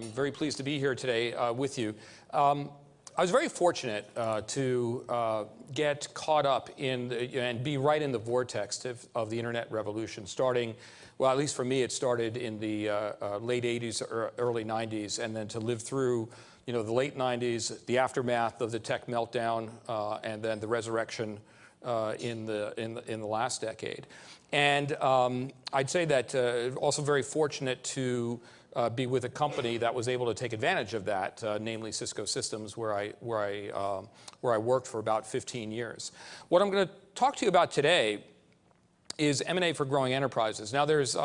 I'm very pleased to be here today with you. I was very fortunate to get caught up in and be right in the vortex of the internet revolution, starting, well, at least for me, it started in the late 80s or early 90s, and then to live through the late 90s, the aftermath of the tech meltdown, and then the resurrection in the last decade. And I'd say that also very fortunate to be with a company that was able to take advantage of that, namely Cisco Systems, where I worked for about 15 years. What I'm going to talk to you about today is M&A for growing enterprises. Now, there's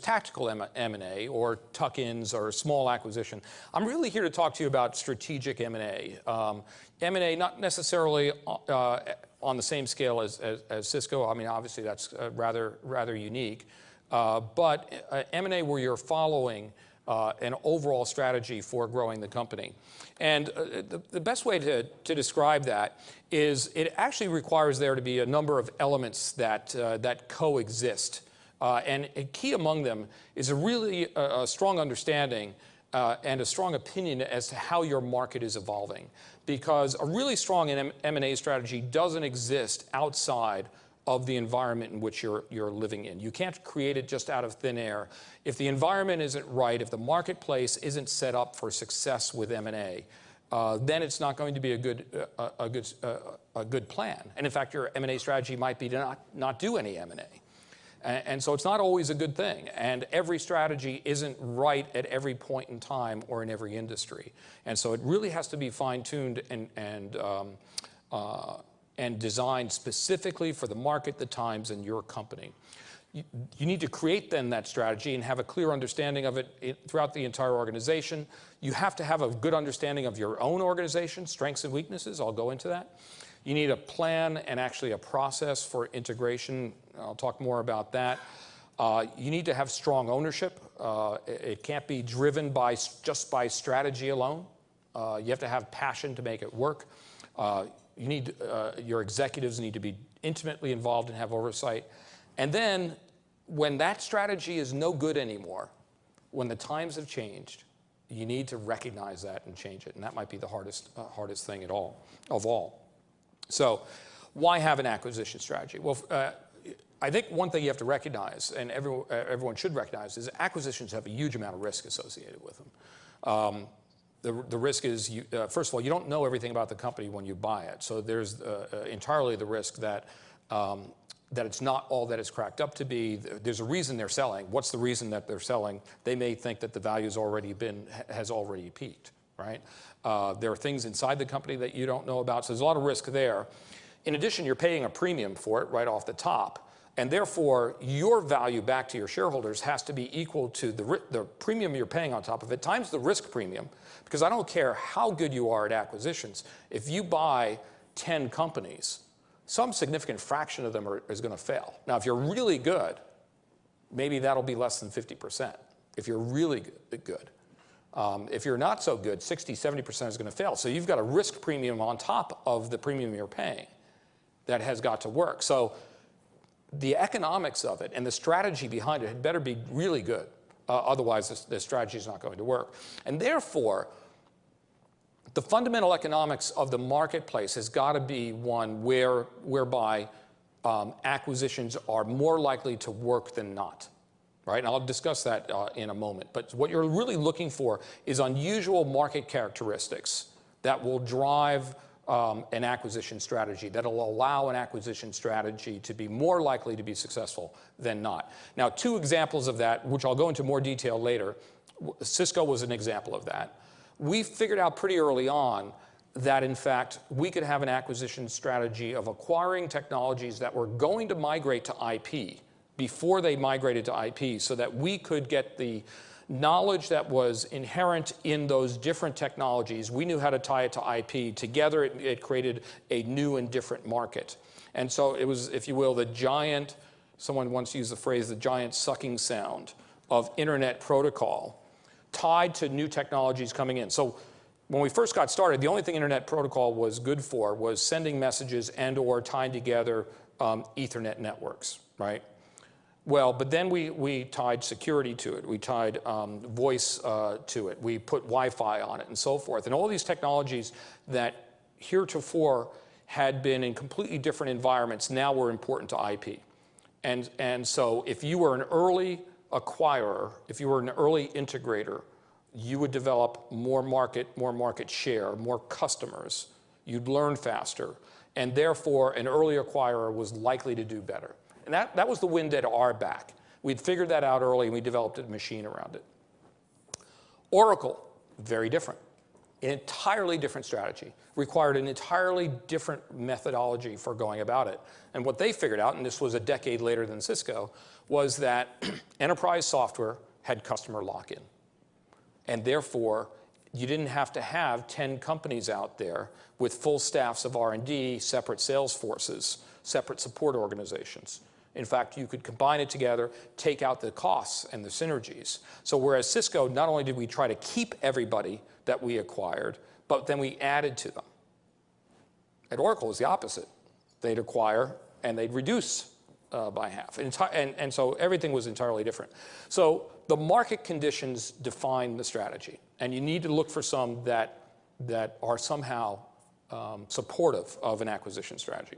tactical M&A, or tuck-ins, or small acquisition. I'm really here to talk to you about strategic M&A. M&A not necessarily on the same scale as Cisco. I mean, obviously that's rather unique. But M&A where you're following an overall strategy for growing the company. And the best way to describe that is it actually requires there to be a number of elements that coexist. And a key among them is a really strong understanding and a strong opinion as to how your market is evolving. Because a really strong M&A strategy doesn't exist outside of the environment in which you're living in. You can't create it just out of thin air. If the environment isn't right, if the marketplace isn't set up for success with M&A, then it's not going to be a good plan. And in fact, your M&A strategy might be to not do any M&A. And so it's not always a good thing. And every strategy isn't right at every point in time or in every industry. And so it really has to be fine-tuned and designed specifically for the market, the times, and your company. You need to create then that strategy and have a clear understanding of it throughout the entire organization. You have to have a good understanding of your own organization, strengths and weaknesses. I'll go into that. You need a plan and actually a process for integration. I'll talk more about that. You need to have strong ownership. It can't be driven just by strategy alone. You have to have passion to make it work. Your executives need to be intimately involved and have oversight. And then when that strategy is no good anymore, when the times have changed, you need to recognize that and change it. And that might be the hardest thing of all. So why have an acquisition strategy? Well, I think one thing you have to recognize, and everyone should recognize, is acquisitions have a huge amount of risk associated with them. The risk is, first of all, you don't know everything about the company when you buy it. So there's entirely the risk that it's not all that it's cracked up to be. There's a reason they're selling. What's the reason that they're selling? They may think that the value has already peaked, right? There are things inside the company that you don't know about. So there's a lot of risk there. In addition, you're paying a premium for it right off the top. And therefore, your value back to your shareholders has to be equal to the premium you're paying on top of it times the risk premium. Because I don't care how good you are at acquisitions. If you buy 10 companies, some significant fraction of them is going to fail. Now, if you're really good, maybe that'll be less than 50%. If you're really good. If you're not so good, 60, 70% is going to fail. So you've got a risk premium on top of the premium you're paying that has got to work. So the economics of it and the strategy behind it had better be really good. Otherwise, the strategy is not going to work. And therefore, the fundamental economics of the marketplace has got to be one whereby acquisitions are more likely to work than not. Right? And I'll discuss that in a moment. But what you're really looking for is unusual market characteristics that will drive an acquisition strategy, that will allow an acquisition strategy to be more likely to be successful than not. Now, two examples of that, which I'll go into more detail later. Cisco was an example of that. We figured out pretty early on that, in fact, we could have an acquisition strategy of acquiring technologies that were going to migrate to IP before they migrated to IP, so that we could get the knowledge that was inherent in those different technologies. We knew how to tie it to IP. Together, it created a new and different market. And so it was, if you will, the giant, someone once used the phrase, the giant sucking sound of internet protocol tied to new technologies coming in. So when we first got started, the only thing internet protocol was good for was sending messages and or tying together Ethernet networks, right? Well, but then we tied security to it. We tied voice to it. We put Wi-Fi on it and so forth. And all these technologies that heretofore had been in completely different environments now were important to IP. And so if you were an early acquirer, if you were an early integrator, you would develop more market share, more customers. You'd learn faster. And therefore, an early acquirer was likely to do better. And that was the wind at our back. We'd figured that out early, and we developed a machine around it. Oracle, very different. An entirely different strategy. Required an entirely different methodology for going about it. And what they figured out, and this was a decade later than Cisco, was that enterprise software had customer lock-in. And therefore, you didn't have to have 10 companies out there with full staffs of R&D, separate sales forces, separate support organizations. In fact, you could combine it together, take out the costs and the synergies. So whereas Cisco, not only did we try to keep everybody that we acquired, but then we added to them. At Oracle, it was the opposite. They'd acquire and they'd reduce by half. And so everything was entirely different. So the market conditions define the strategy. And you need to look for some that are somehow supportive of an acquisition strategy.